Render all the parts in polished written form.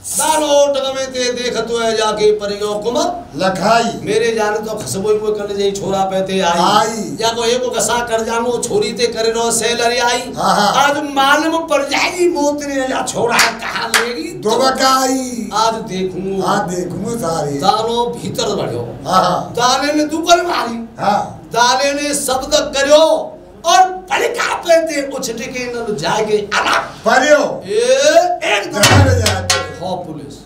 दानोट में ते देख तो है जाके परियो कुमत लखाई मेरे जाने तो खसबो को कर जाई छोरा पेते आई या को एको कसा कर जानो छोरी ते करे रो सेलरी आई आज मालूम पड़ जाएगी मोतने या छोरा कहां लेगी दो बकाई आज देखूं सारी दानो भीतर बढ़ो दाने ने दुकर मारी दाने ने शब्द करो और पलका पेते उछट के न जाके अलग परियो एक जाते हो पुलिस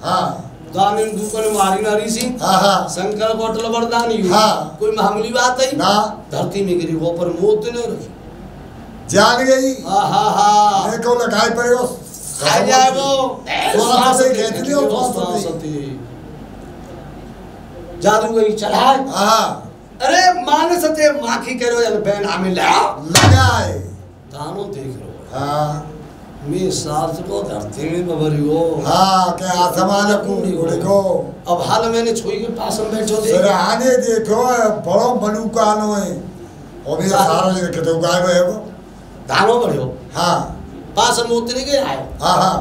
दाने दुकान मारी नारी सी शंकर कोटल बरदानी कोई मामूली बात है ना धरती में गिरी वो पर मौत न रही जान गई मैं को लगाई परियो आ जाए वो थोड़ा से खेत लियो थोड़ा सा जादू गई चला अरे मान सते माखी करो या बहन हमें लगाए दानो देख लो मैं साथ को धरती में बबरियो के आसमान कूड़ी उड़ को अब हाल मैंने छोई के पास में बैठो दे सरहाने देखो बड़ो मनुकानो है और भी सारा ले के तो गाय में है वो दानो बढ़ियो पास में उतने के आयो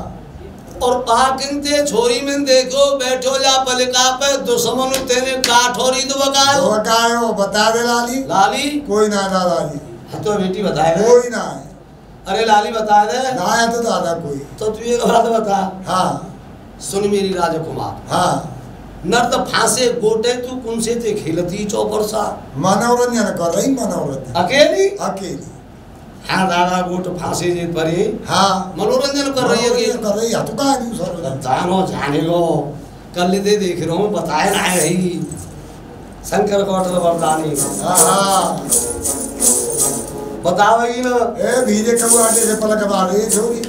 और पाकिनते छोरी में देखो बैठो जा पलका पे दुश्मन तेने काठोरी तो बकायो बता दे लाली कोई ना लाली तो बेटी बताए कोई ना अरे लाली बता दे ना है तो दादा कोई तो तू एक बात बता सुन मेरी राजकुमार नर्द फांसे गोटे तू कौन से ते खेलती चौपर सा मनोरंजन कर रही मनोरंजन अकेली दादा गोट फांसे जे परे मनोरंजन कर रही है तो कहां नहीं सर जानो जाने लो कल दे देख रहा हूं बताए ना रही शंकर कोटल वरदानी बतावेगी ना भीजे कब आटे से पलक मारे छोरी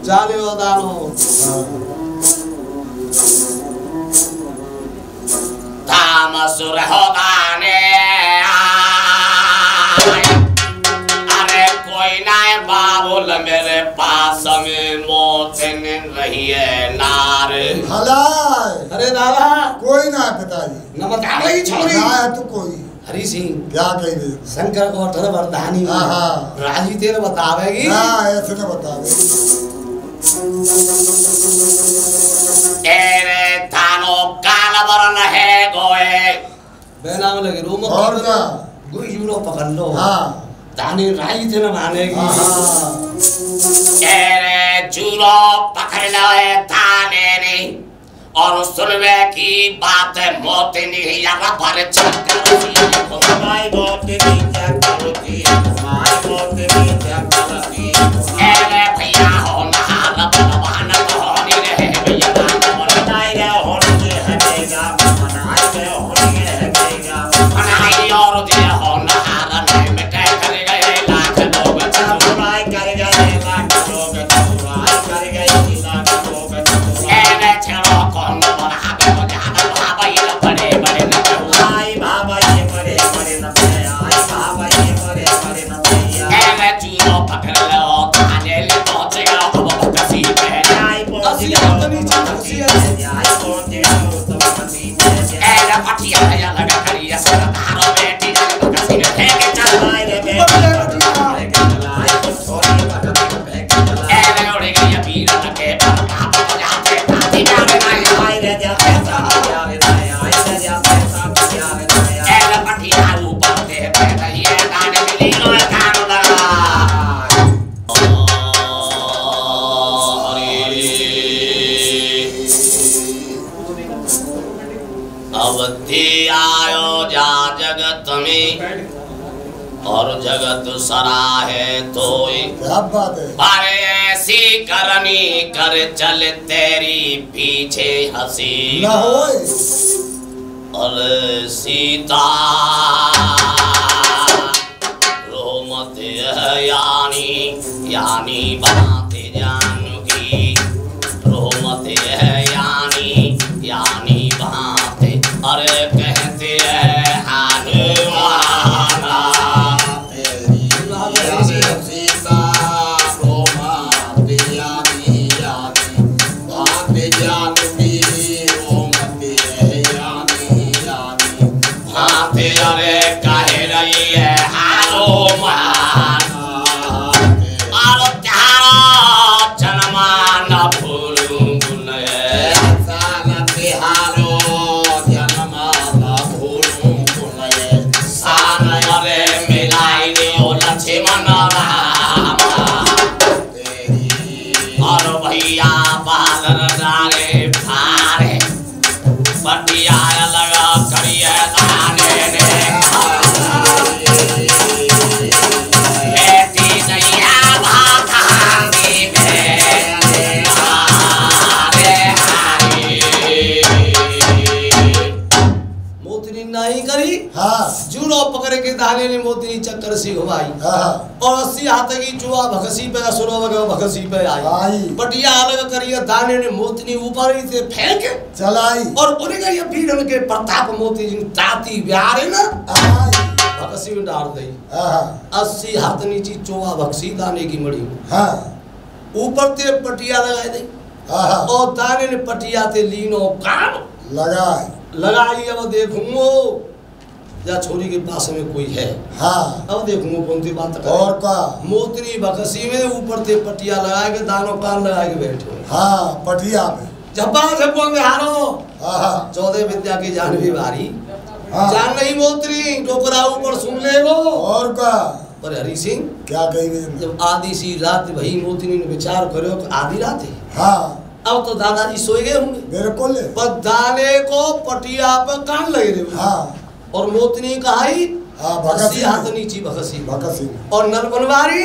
जाने वो दानो तामसुर हो गाने अरे कोई ना बाबुल मेरे पास में मौत रही है नार हलाल अरे दादा कोई ना पिताजी नमक आ रही छोरी ना है तो कोई हरी सिंह क्या कह दे शंकर कोटल वरदानी राजी तेरे बतावेगी ऐसे ना बतावेगी तेरे थानो काल वरन है गोए बेनाम लगे रोम और का गुई यूरो पकड़ लो तानी राजी तेरे मानेगी तेरे चूरो पकड़ लो थाने नहीं और सुनवे की बात है मौत नहीं यार पर चक्कर भाई मौत नहीं क्या करोगी भाई मौत नहीं क्या करोगी अरे भैया हो नहाना बनवाना तो होनी रहे भैया बनाई रे होनी रहेगा बनाई रे होनी रहेगा बनाई और दिया हो नहाना नहीं मिटे करेगा ये लाख लोग चुराई करेगा ये लाख लोग चुराई करेगा ये लाख लोग अरे चलो कौन बना बे तो जाना बाबा ये बड़े बड़े न आई बाबा ये बड़े बड़े न आई बाबा ये बड़े बड़े न अरे चूरो पकड़ लो थाने ले पहुंचेगा अब बकसी पे आई पहुंची आई पहुंची तो बकसी अरे पटिया या लगा करिया सर तारो बेटी बकसी में फेंक चल आई रे बेटी आई तो छोरी बकसी में फेंक अरे उड़ गई पीर के पर पाप जाते ताती मारे नहीं आई रे जा पैसा यार आई रे जा पैसा यार अरे पटिया ऊपर दे बेटा ये गाने मिली लो कान लगा अवधि आयो जा जगत में और जगत सराहे तोय क्या बात है अरे ऐसी करनी कर चल तेरी पीछे हंसी ना होए और सीता रोमत यानी यानी बनाते जानकी रोमत यानी यानी बनाते अरे कहते हैं हनुमाना तेरी सीता रोमत यानी यानी बनाते जानकी रोमत यानी यानी बनाते अरे कह रही है हनुमान और त्यारा लोहिया बादल डाले भारे पटिया लगा करिए दाने बेटी नैया भातांगी में मोतनी नहीं करी। हाँ जूड़ो पकड़ के दाने ने मोतनी चक्कर सी घुमाई और 80 हाथ की चुआ भगसी पे असुरो वगैरह भगसी पे आई। पटिया अलग करिए दाने ने मोतनी ऊपर ही से फेंक चलाई और उन्हें ये पीड़न के प्रताप मोती जी ताती ब्यारे ना भगसी में डाल दी। 80 हाथ नीचे चुआ भगसी दाने की मड़ी ऊपर ते पटिया लगा दी और दाने ने पटिया ते लीनो काम लगाई। अब देखूंगो या छोरी के पास में कोई है। अब देखूंगो कौन सी बात करे। और का मोतनी बकसी में ऊपर ते पटिया लगा के दानों कान लगा के बैठे। पटिया में झप्पा झप्पो में हारो 14 विद्या की जानवी बारी जान नहीं मोतनी टोकरा ऊपर सुन ले वो। और का पर हरि सिंह क्या कही जब आधी सी रात भाई मोतनी ने विचार करो कि आधी रात है। अब तो दादाजी सोए गए होंगे बिल्कुल पर दाने को पटिया पर कान लगे रहे। और मोतनी कहाई हाथ नीची भगसी और नल बनवारी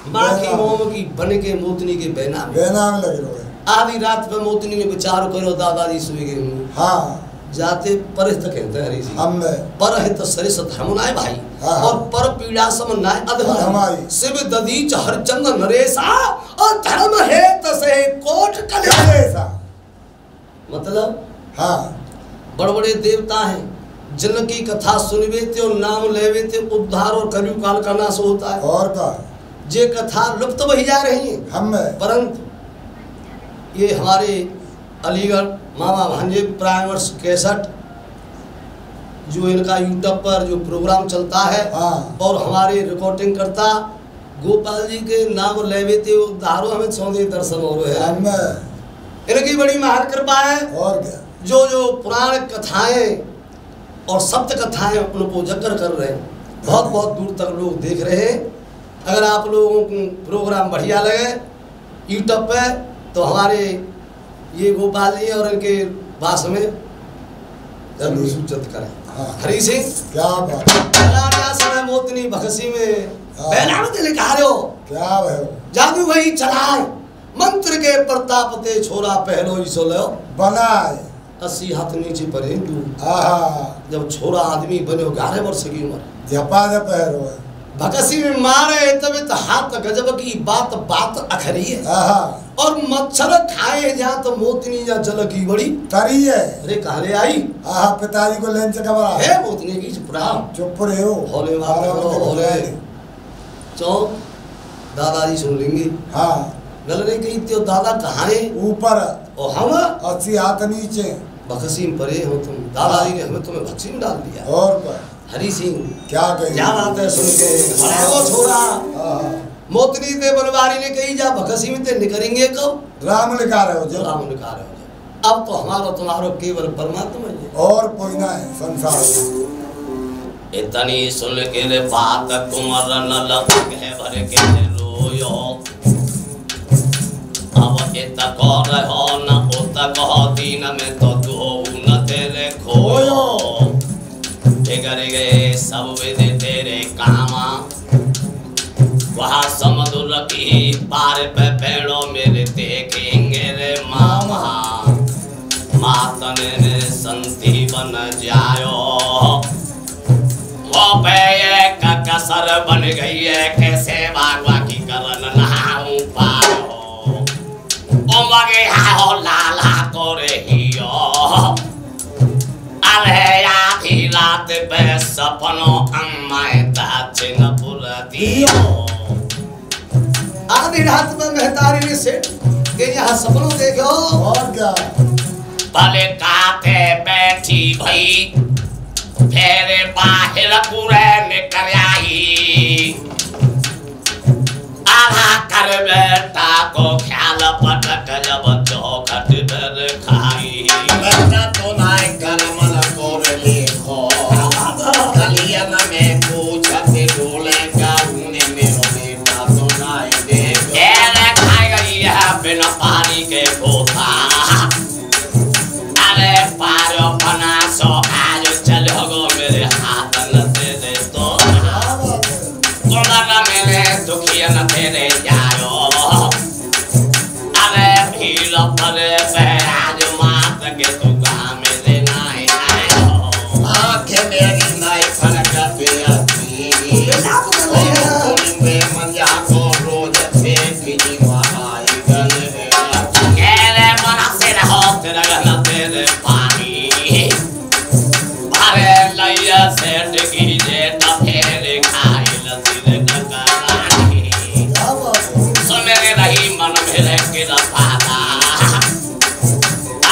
माँ की मोम की बन के मोतनी के बहना में लगे रहे। आधी रात पे मोतनी ने विचार करो दादाजी सोए गए होंगे जाते परहित कहते हैं हम परहित सरिस धर्म नाय भाई और पर पीड़ा सम नाय अधर्म शिव ददीच हरचंद नरेशा और धर्म है तसे कोट कलेसा। मतलब बड़े बड़े देवता हैं जिनकी कथा सुनवे थे और नाम लेवे थे उद्धार और कलयुग काल का नाश होता है। और का ये कथा लुप्त वही जा रही है हम परंतु ये हमारे अलीगढ़ मामा भांजे प्राइमर्स 61 जो इनका यूट्यूब पर जो प्रोग्राम चलता है और हमारे रिकॉर्डिंग करता गोपाल जी के नाम लेवे थे उद्धारो हमें सौंदे दर्शन हो रहे हैं। इनकी बड़ी महान कृपा है। और क्या जो जो पुराण कथाएं और सप्त कथाएं उनको उजागर कर रहे हैं बहुत बहुत दूर तक लोग देख रहे हैं। अगर आप लोगों को प्रोग्राम बढ़िया लगे यूट्यूब पे तो हमारे ये गोपाल जी और इनके पास में जरूर सूचित करें। हरि सिंह क्या बात समय मोतनी भगसी में पहला लिखा रहे हो क्या जादू वही चलाए मंत्र के प्रताप ते छोरा पहलो ही सो लो बनाए 80 हाथ नीचे पर हिंदू जब छोरा आदमी बने 11 वर्ष की उम्र जपा पहरो भगसी में मारे तब हाथ गजब की बात बात अखरी है और मच्छर खाए जा तो मोतनी या जल की बड़ी तरी है। अरे कहले आई पिताजी को लेन से कबरा है मोतनी की चुप रहे हो होले होले चो दादाजी सुन लेंगे। गल नहीं कही तो दादा कहाँ है ऊपर और हम 80 हाथ नीचे भगसी में परे हो तुम। दादाजी ने हमें तुम्हें भक्सी में डाल दिया। और हरि सिंह क्या बात है सुन के वो छोड़ा मोतनी ते बनवारी ने कही जा भगसी में ते निकलेंगे कब राम लिखा रहे हो जो राम लिखा रहे हो। अब तो हमारा तुम्हारो केवल परमात्मा है और कोई ना है संसार में। इतनी सुन के रे बात कुंवर न लगे भर के रोयो अब इत कर हो न उत कहो दीन में तो दो न तेरे खोयो टिगर गए सब विधि तेरे कामा वहाँ समुद्र की पार पे पेड़ों मेरे देखेंगे रे मामा मातन ने संति बन जायो वो पे एक कसर बन गई है कैसे बागवा की करन नहाऊं पायो ओ मगे हाओ लाला तो रहियो अरे आधी रात पे सपनों अम्माए दाचिन पुरदियो आधी रात में मेहतारी ने सेठ के यहाँ सपनों देखो और क्या भले काते बैठी भई फेरे बाहर पूरे निकल आई आधा कर बेटा को ख्याल पटक जब चौखट पर खाई बेटा तो नाय गलमन कोर लिखो कलियन में पूछते डोले गाउने मेरो बेटा तो नाय दे खाई गई है बिना पानी के तू काम देना है आंखें मेरी नहीं फलकते आती में मंजा को रोज फेंकी महाई गले केले मना से रहो तेरा गला तेरे पानी अरे लैया सेठ की जेठा फेरे खाई लसीरे ककरानी सुमेरे रही मन मेरे के रफादा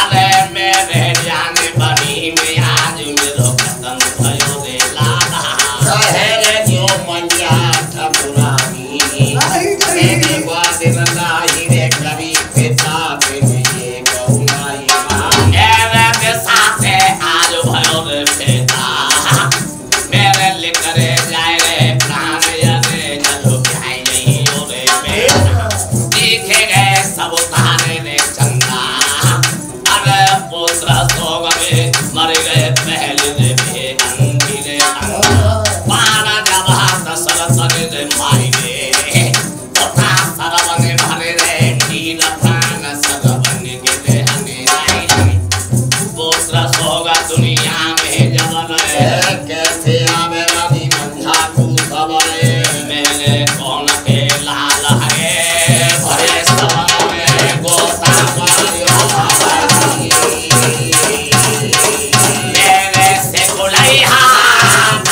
अरे मेरे जाने बनी में आज मेरो खत्म भयो रे लाला कहे रे जो मंजा ठकुरानी मेरी बात नहीं रे कभी पिता पे ये कहूँगाई मेरे के साथ आज भयो रे पिता मेरे लेकर जाए रे प्राण यने जलो जाए नहीं हो रे बेटा दिखे गए सब तारे रे चंदा अरे पुत्र सोग में मर गए पहले रे बेअंगी रे पाना जब हाथ सरसर रे माई रे तथा सरवन भरे रे नील प्राण सरवन के रे हने जाए पुत्र सोग दुनिया में जबल कैसे आवे रानी मंझा तू सबरे मैंने कौन के लाल है भरे सवन में गोता मारियो मेरे से बुलाई हाथ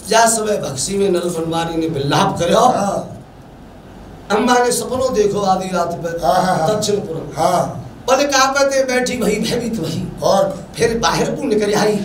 जा समय भक्सी में नल बनवारी ने विलाप करो अम्मा ने सपनों देखो आधी रात पे दक्षिणपुर बोले कहाँ पे थे बैठी वही भयभीत वही और फिर बाहर को निकल आई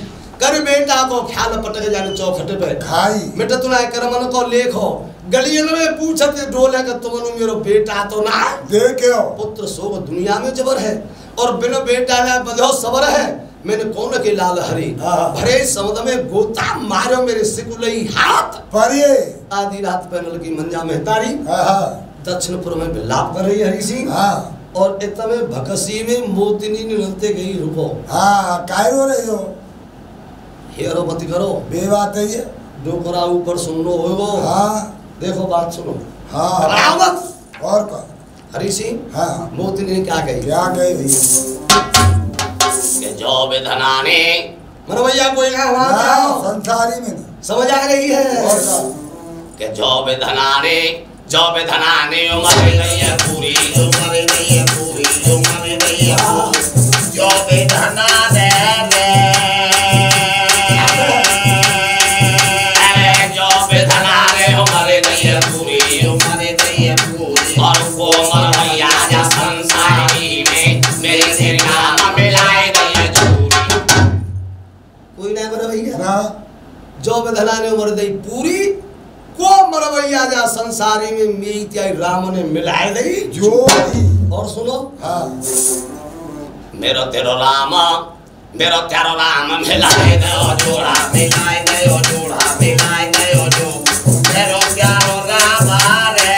कर बेटा को ख्याल पटक जाने चौखटे पे खाई बेटा तुना करमन को लेखो गलियन में पूछते डोले का तुमनु मेरो बेटा तो ना देखो पुत्र सोग दुनिया में जबर है और बिना बेटा ना बधो सबर है मैंने कौन के लाल हरी भरे समुद्र में गोता मारो मेरे सिकुलई हाथ परिये आधी रात पैनल की मंजा में तारी दक्षिणपुर में विलाप कर रही हरी सिंह और इतने भकसी में मोतिनी निलते गई रुको काय रो रही हो हेरो मत करो बेबात है ये डोकरा ऊपर सुन लो होगो देखो बात सुनो और का हरी सिंह मोतिनी क्या कही के जो विधनाने मरो भैया कोई ना वहाँ संसारी में समझ आ रही है के जो विधनाने उम्र नहीं है पूरी उम्र नहीं है पूरी उम्र नहीं है जो विधनाने जो विधनाने उम्र नहीं है पूरी उम्र नहीं है पूरी और वो मर भैया जा संसारी में मेरे से नाम मिलाए कोई ना मर भैया जो बदला ने उम्र दई पूरी को मर भैया जा संसारी में मीत राम ने मिलाए दई जो और सुनो मेरो तेरो राम मिलाए दो जोड़ा मिलाए दो जोड़ा मिलाए दो जो मेरो प्यारो राम रे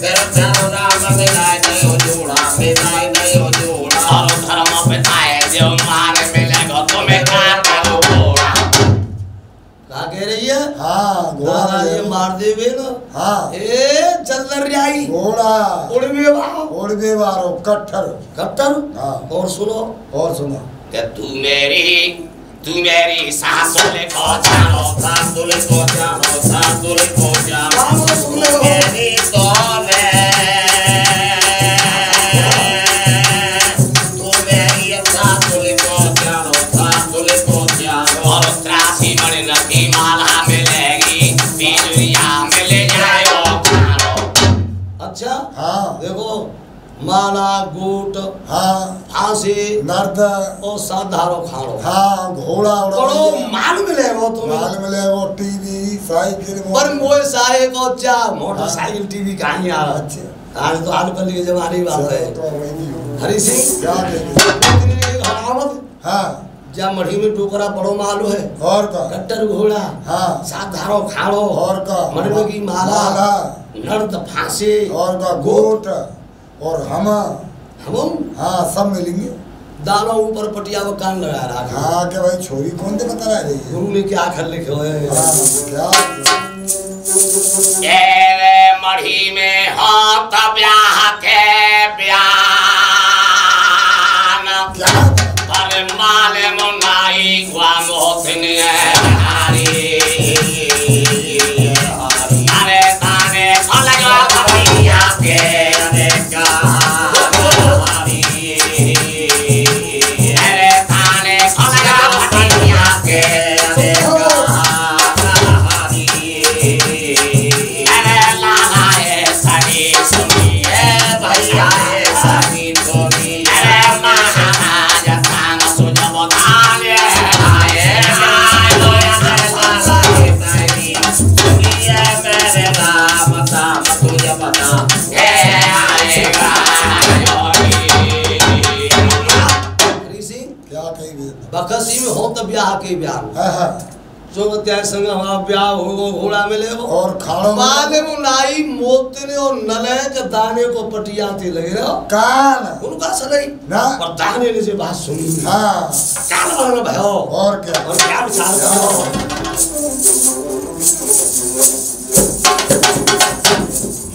मेरो प्यारो राम मिलाए दो जोड़ा मिलाए दो जोड़ा और धर्म पिताए जो मार मिलेगा तुम्हें काट दो घोड़ा का कह रही है घोड़ा ये मार देवे ना ए चल रही घोड़ा उड़वे वारो कट्टर और सुनो कि तू मेरी सासुले को जानो सासुले को जानो मेरी तो तू मेरी सासुले को जानो और त्रासी मणि नदी माला मिलेगी बिजुरिया मिले जाए अच्छा देखो माला गोट फांसी नर्द और साधारो खाड़ो। हाँ घोड़ा बड़ो माल मिले वो तुम्हें। माल मिले वो टीवी साइकिल पर मोए साहे को क्या मोटरसाइकिल टीवी कहाँ आ रहा। अच्छा आज तो आजकल के जमाने की बात है। तो वही नहीं हरी सिंह क्या कहेंगे हाँ जा मढ़ी में टोकरा बड़ो मालो है और का कट्टर घोड़ा हाँ साधारो खाड़ो और का मरने की माला नर्द फांसी और का गोट और हम हाँ सब मिलेंगे। दानों ऊपर पटिया वो कान लगा रहा। हाँ क्या भाई छोरी कौन से बता रही है गुरु ने क्या कर लिखे हुए ये मढ़ी में हो तो ब्याह के बयान पर माल मुनाई गुआ मोहसिन अरे ताने अलग पटिया के बकसी में हो तब ब्याह के ब्याह जो त्याग संग हमारा ब्याह हो घोड़ा मिले वो और खाड़ो माले मुनाई मोतने और नले के दाने को पटियाते लगे रहो कान उनका सलाई ना और दाने ने से बात सुनी हाँ कान वाला भयो और क्या विचार करो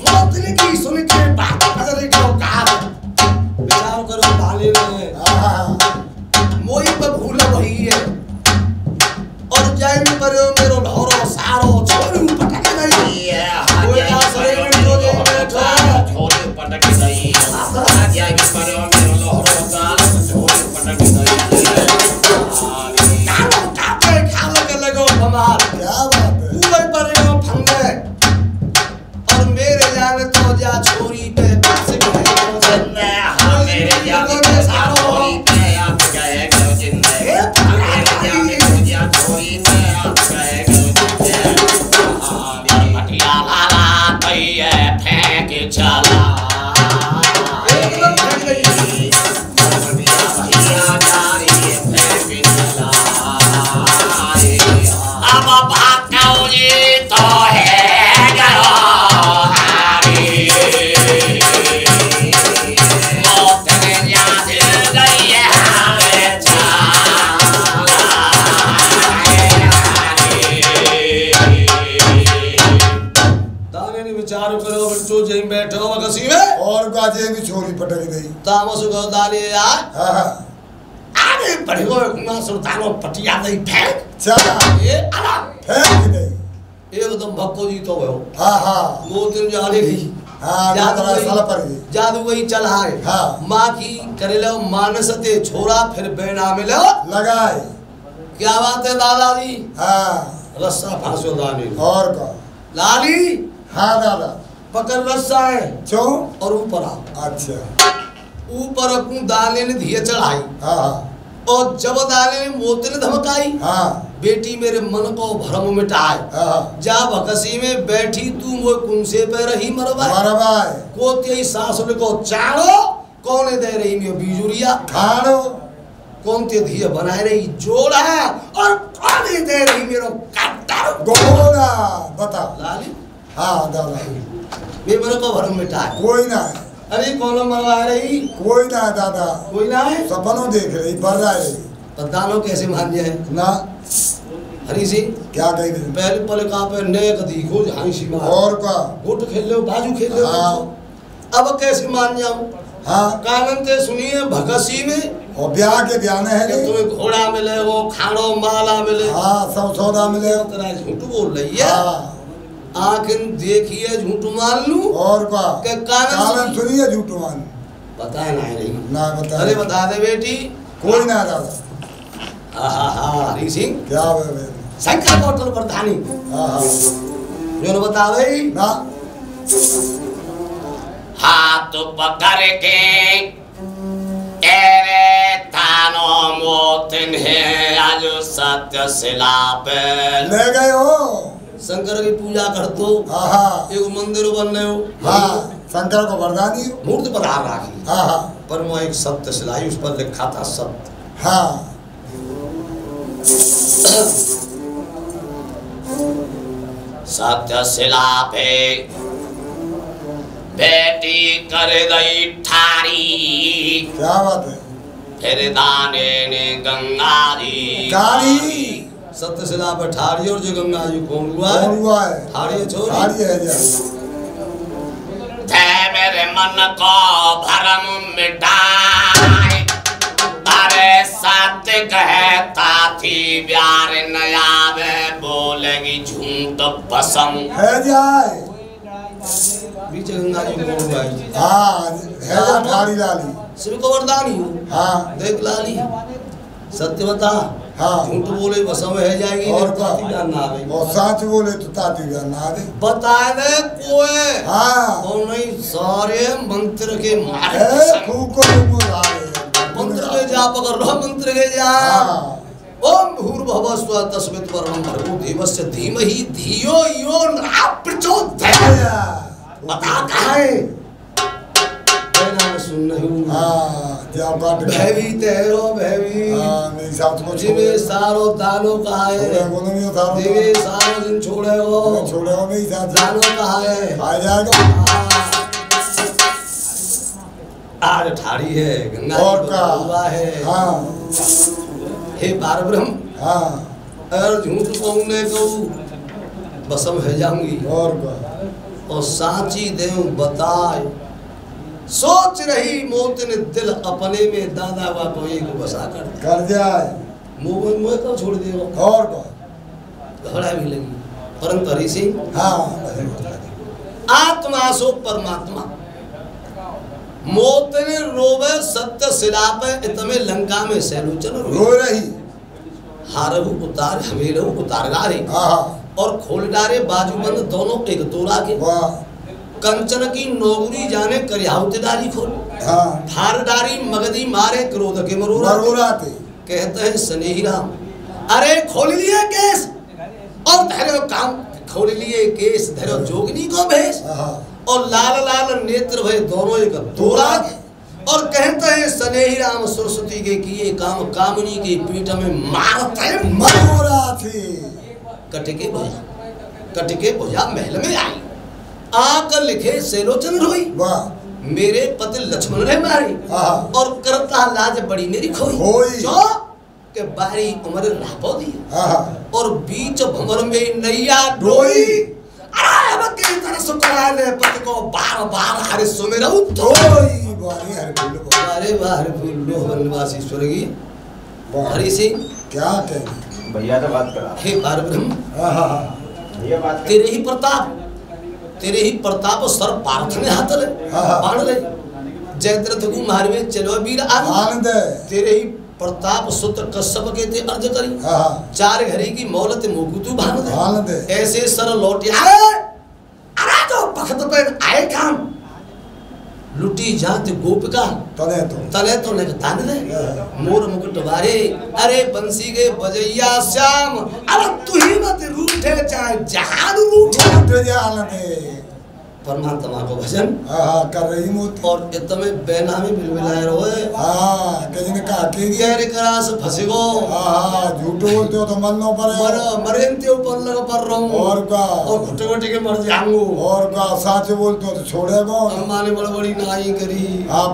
मोतने की सुन के बात अगर करो कार विचार करो दाने ने मोई पर भूल वही है और जाय में पर मेरो लहरो सारो छोरी पटक नहीं कोई ना सरे में जो जे बैठा छोरी पटक नहीं जाय में पर मेरो लहरो सारो छोरी पटक नहीं कानो काटे खाल के लगो हमार क्या बात है ऊपर पर यो फंगे और मेरे जाने तो जा छोरी पे पास में मेरे जाने तो सारो चला अब भागो जी तो है गयो मौत ने याद गई है दाने ने विचार करो बच्चों जई बैठो वकसी में और गाजे भी छोरी पटक गई तामस गो दाने यार हाँ आगे बढ़ो गुना सुल्तानो पटिया दई फेंक चला ये अला फेंक गई एकदम भक्को जी तो भयो हाँ हाँ मोतिन जाने गई हाँ साला पर गई जादू वही चल आए हाँ माँ की करे लो मानसते छोरा फिर बेना मिलो लगाए क्या बात है दादाजी हाँ रस्सा फांसो दानी और का लाली हाँ दादा पकड़ रस्सा है क्यों और ऊपर आओ अच्छा ऊपर अपनी दाले ने दिए चढ़ाई हाँ और जब दाले ने मोती ने धमकाई हाँ बेटी मेरे मन को भ्रम मिटाए हाँ जा भकसी में बैठी तू वो कुंसे पे रही मरवाए मरवाए को तेरी सासुल को चाड़ो कौन दे रही मैं बीजुरिया खाड़ो कौन ते धिया बनाए रही जोड़ा और कौन दे रही मेरो कट्टर घोड़ा बता लाली हाँ दादा वे मन को भ्रम मिटाए कोई ना है अरे कौन मरवा रही कोई ना है दादा कोई ना है सपनों देख रही बढ़ रहा है दानो कैसे मान जाए ना हरी सिंह क्या कही रही पहले पल का पे नए कदी खोज हाई सीमा और का गोट खेल लो बाजू खेल लो हाँ। अब कैसे मान जाऊं हाँ कानन ते सुनिए भगसी में और ब्याह के बयान है कि तुम्हें घोड़ा मिले वो खाड़ो माला मिले हाँ सब सौदा मिले तेरा झूठ बोल रही है हाँ आखिर देखिए झूठ मान लूं और का के कानन सुनिए झूठमान बताए ना नहीं ना बता अरे बता दे बेटी कोई ना दादा हरी सिंह क्या है शंकर कौटल प्रधानी हाँ हाँ जो न बता भाई ना हाथ पकड़ के तेरे तानो मोतिन है आज सत्य शिला पे ले गए हो शंकर की पूजा कर दो। एक मंदिर बन रहे हो। शंकर को वरदानी मूर्ति बना रखी। पर वो एक सत्य शिलाई उस पर लिखा था सत्य। सत्य शिला पे बेटी कर गई ठारी। क्या बात है। फिर दाने ने गंगा जी ठारी सत्य शिला पे ठारी और जो गंगा जी कौन हुआ है? ठारी है मेरे मन को भरम मिटाए। अरे सत्य कहता थी प्यार नया में बोलेगी झूठ बसम है जाए। बीच गंगा जी कौन हुआ है ठारी लाली शिव को वरदानी हो। देख लाली सत्य बता। झूठ बोले बसम है जाएगी और सच बोले तो ताती ना दे बता दे कोई। और नहीं सारे मंत्र के मारे मंत्र के जा पकड़ लो मंत्र के जा। ओम भूर्भुवः स्वः तस्मिन्वरणं भर्गो देवस्य धीमहि धियो यो न प्रचोदयात्। बता कहाँ है? सुन नहीं भैवी तेरो भैवी जिमे सारो दानो कहाँ है? देवे सारो दिन छोड़े हो दानो कहाँ है? आज ठारी है गंगा हुआ है। हे पार ब्रह्म अगर झूठ कहूँ कहूँ बसम है जाऊंगी और साची देव बताए। सोच रही मौत ने दिल अपने में दादा वा को एक बसा कर जाए। मुंह कब छोड़ देगा और घबरा भी लगी परंतु हरि सिंह आत्मा सो परमात्मा मौत ने रोवे सत्य शिला पे इतने लंका में सैलोचन रो रही। हारहु उतार हमेलहु उतार गारे और खोल डारे बाजूबंद दोनों एक तोला के। कंचन की नौगुरी जाने करियाउत डारी खोल। फार डारी मगदी मारे क्रोध के मरोरा कहते हैं स्नेही राम। अरे खोल लिए केस और धैर्य काम खोल लिए केस धैर्य जोगनी को भेष और लाल लाल नेत्र भय दोनों एक तोला और कहते हैं स्नेही राम सरस्वती के किए काम कामनी के पीठ में मारते मरोरा थे। कटके भुजा महल में आई आकर लिखे सेलोचन रोई। मेरे पति लक्ष्मण ने मारी और करता लाज बड़ी मेरी खोई। जो के बारी उम्र रापो दी और बीच भंवर में नैया डोई। अरे बकरी तरह सुकराले पति को बार बार हरि सुमिरऊ धोई। अरे बाहर फूलो वनवासी स्वर्गी हरि सिंह क्या कहें भैया तो बात करा। हे पार ब्रह्म तेरे ही प्रताप सर पार्थ ने हाथ ले बाण ले जयद्रथ को मार में चलो वीर आनंद। तेरे ही प्रताप सुत कश्यप के ते अर्ज करी। चार घड़ी की मौलत मुकुतु भान दे ऐसे सर लौटे। अरे तो भक्त पे आए काम लुटी जात गोपिका तले तो तान दे मोर मुकुट वारे। अरे बंसी के बजैया श्याम अरे तू ही मत रूठे चाहे जहान रूठे। परमात्मा को भजन कर रही मोती और इतने बेना में बिलबिलाए रोए। किसी कहा कि गैर करास फंसेगो। झूठो बोलते हो तो मरनो पर मरेंते ऊपर लग पर रहूं और का और घुटे के मर जाऊंगा और का साच बोलते हो तो छोड़ेगो। माने बड़ी नाई करी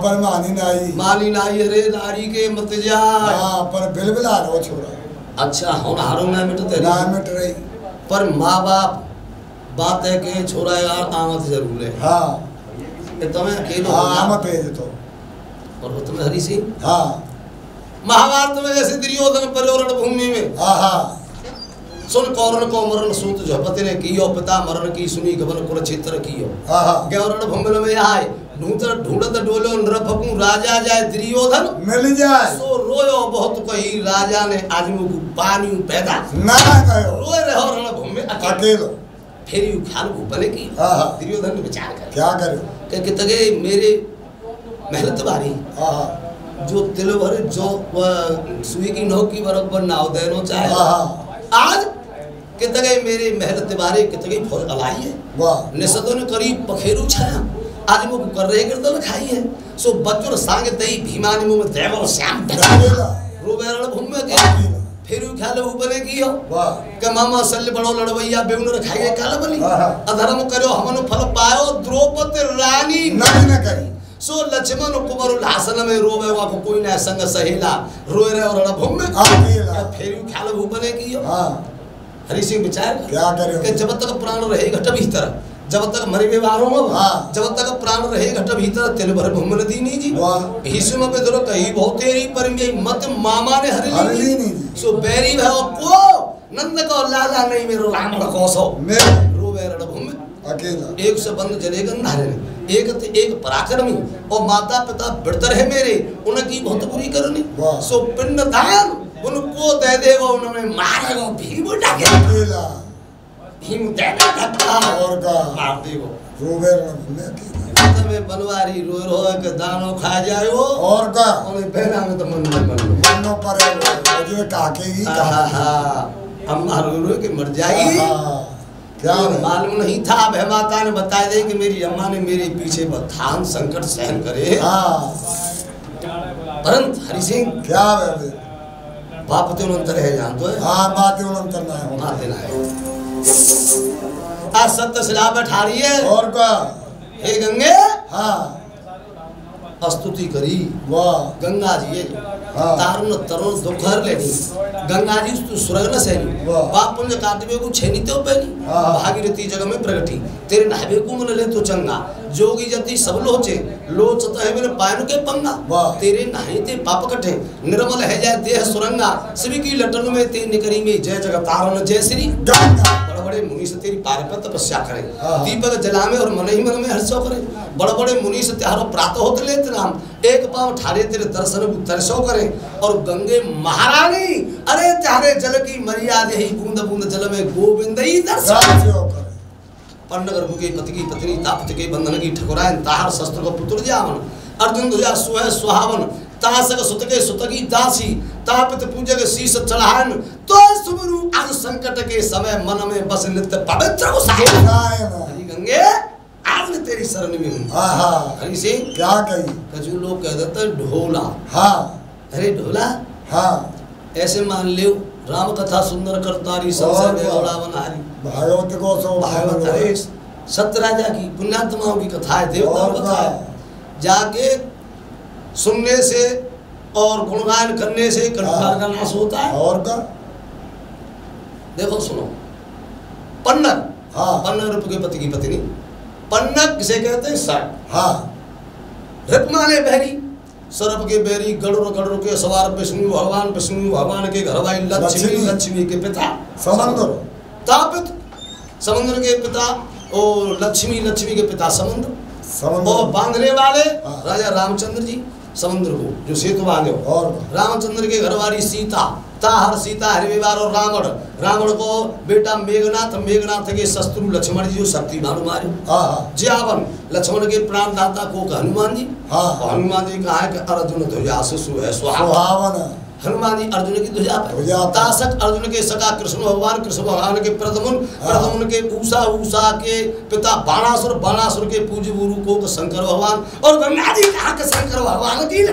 पर मानी नाई अरे नारी के मत जा पर बिलबिला रो छोड़ा। अच्छा हम हारो ना मिट रही पर माँ बाप बात है कि छोरा यार आमद जरूर है। तुम्हें अकेलो आमद है तो और तुम्हें हरि सिंह महाभारत में जैसे दुर्योधन पर्यावरण भूमि में सुन कौरण को मरण सूत झपति ने कियो पिता मरण की सुनी गवन कुरुक्षेत्र कियो गौरण भूमि में आए ढूंढत डोलो नृपकु राजा जाए दुर्योधन मिल जाए सो रोयो बहुत कही राजा ने आदमी को पानी पैदा ना कहो रोए रहो रण भूमि अकेलो फिर यू खान भूपले की दुर्योधन ने विचार कर क्या करे कि तगे मेरे मेहनत बारी जो तिल भर जो सुई की नौ की बराबर नाव देनो चाहे आज कितने मेरे महल तिवारे कितने फौज अलाई है निसदों ने करीब पखेरु छाया आज वो कर रहे गिरदल खाई है सो बच्चों सांग तई भीमा ने मुंह में देवो श्याम रोबेरण भूमि के फिर ख्याल ऊपर की हो के मामा सल्ले बड़ो लड़वैया बेउन रखाइए काल बली अधर्म करो हमन फल पायो द्रौपदी रानी नहीं न करी सो लक्ष्मण कुमार उल्लासन में रोवे वा को कोई ना संग सहेला रोए रे और रणभूमि में फिर ख्याल ऊपर की हो हरि सिंह विचार क्या करे कि जब तक प्राण रहे घट भीतर जब तक मरे व्यवहारों में जब तक प्राण रहे घट भीतर तिल भर भूमि नदी नहीं जी हिस्म पे दरो कही बहुत तेरी पर मत मामा ने हरि ली सो बैरी भव को नंद को लाला नहीं मेरो राम कोसो रोवे रणभूमि अकेला एक से बंद जले गंधारे एक पराक्रमी और माता पिता बिरतर है मेरे उनकी बहुत बुरी करनी सो पिंड दान उनको दे देगा उन्होंने मारेगा भीम डाके अकेला भीम देना धक्का और का मार देगो रोवे रणभूमि अकेला तबे बनवारी रोए रोए के दानो खा जायो और का उन्हें बहना में तो मन में बन मनो पर जो काकेगी अम्मा रो रो के मर जाएगी क्या मालूम नहीं था अब माता ने बताया दे कि मेरी अम्मा ने मेरे पीछे बथान संकट सहन करे परंतु हरि सिंह क्या है बाप ते उनंतर है जानतो है बातें उनंतर ना है माते ना है आ सत्य सिला बैठा रही है और का हे गंगे स्तुति करी वाह गंगा जी है तारुण तरुण दुखहर लेनी गंगा जी तू स्वर्ग न सैनी पाप पुण्य काटवे को छेनी तो पैनी भागीरथी जग में प्रगति तेरे नहबे को मन ले तो चंगा जोगी जति सब लोचे लोचत है मेरे पायन के पंगा तेरे नहाई ते पाप कटे निर्मल है जाए देह सुरंगा सभी की लटन में ते निकरी में जय जगत तारण जय श्री बड़े बड़े मुनि से तेरी पार पर तपस्या करे दीपक जला में और मन ही मन में हर्षो करे बड़े बड़े मुनि से त्यारो प्रातः होते लेते नाम एक पांव ठाड़े तेरे दर्शन तरसो करे और गंगे महारानी अरे त्यारे जल की मर्यादा ही बूंद बूंद जल में गोविंद ही दर्शन पंडगर मुके पति की पत्नी तापति के बंधन की ठकुरायन ताहर शस्त्र को पुत्र जावन अर्जुन ध्वजा सुह सुहावन तासक सुत के सुत की दासी तापित पूजक शीश चढ़ान तो सुमरु आज संकट के समय मन में बस नित्य पवित्र हरि गंगे आज मैं तेरी शरण में हूँ हरि सिंह क्या कही कजू लोग कह देते ढोला अरे ढोला ऐसे मान लियो राम कथा सुंदर करतारी सबसे देवड़ा बनारी भागवत को सो भागवत अरे सत्य राजा की पुण्यात्माओं की कथा है देवताओं की कथा है जाके सुनने से और गुणगान करने से कंकार का नाश होता है और का देखो सुनो पन्नग पन्नग रूप के पति की पत्नी पन्नग किसे कहते हैं सर्प रिपमाने बहरी सर्प के बेरी गरुड़ के सवार विष्णु भगवान के घर वाली लक्ष्मी के पिता समुद्र तापित समुद्र के पिता और लक्ष्मी के पिता समुद्र और बांधने वाले राजा रामचंद्र जी समुद्र को जो सेतु बांधे और रामचंद्र के घरवाली सीता ताहर सीता हरिवार और रावण को बेटा मेघनाथ के शत्रु लक्ष्मण जी जो शक्ति भानु मारे ज्यावन लक्ष्मण के प्राणदाता को हनुमान जी हनुमान जी कहा है कि अर्जुन ध्वजा सुहावन हनुमान जी अर्जुन की ध्वजा तासक अर्जुन के सका कृष्ण भगवान के प्रदमुन के उषा के पिता बाणासुर के पूज्य गुरु को शंकर भगवान और गंगा जी कहा के शंकर भगवान की